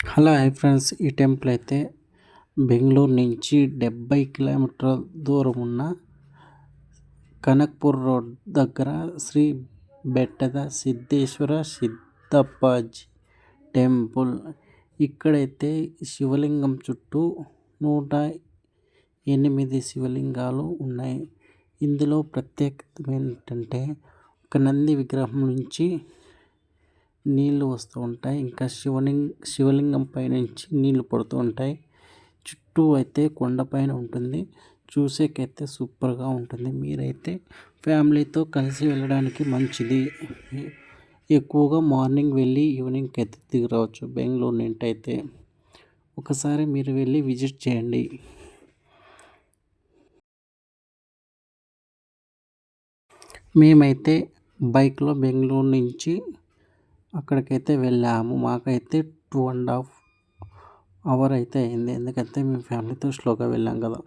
Hello hi friends, ఈ temple అయితే బెంగళూరు నుంచి 70 కిలోమీటర్ల దూరం ఉన్న కనక్పూర్ రోడ్ దగ్గర శ్రీ బెట్టద సిద్ధేశ్వర సిద్ధప్పాజీ టెంపుల్. ఇక్కడైతే శివలింగం చుట్టూ 108 శివలింగాలు ఉన్నాయి. ఇందులో ప్రత్యేకత ఏంటంటే ఒక నంది విగ్రహం నుంచి నీళ్లు వస్తూ ఉంటాయి. ఇంకా శివలింగం పైనుంచి నీళ్లు పడుతూ ఉంటాయి. చుట్టూ అయితే కొండపైన ఉంటుంది. చూసేకైతే సూపర్గా ఉంటుంది. మీరైతే ఫ్యామిలీతో కలిసి వెళ్ళడానికి మంచిది. ఎక్కువగా మార్నింగ్ వెళ్ళి ఈవినింగ్కి అయితే తిరిగి రావచ్చు. బెంగళూరు నుండి అయితే ఒకసారి మీరు వెళ్ళి విజిట్ చేయండి. మేమైతే బైక్లో బెంగళూరు నుంచి అక్కడికైతే వెళ్ళాము. మాకైతే 2.5 అవర్ అయితే అయింది. ఎందుకంటే మేము ఫ్యామిలీతో స్లోగా వెళ్ళాం కదా.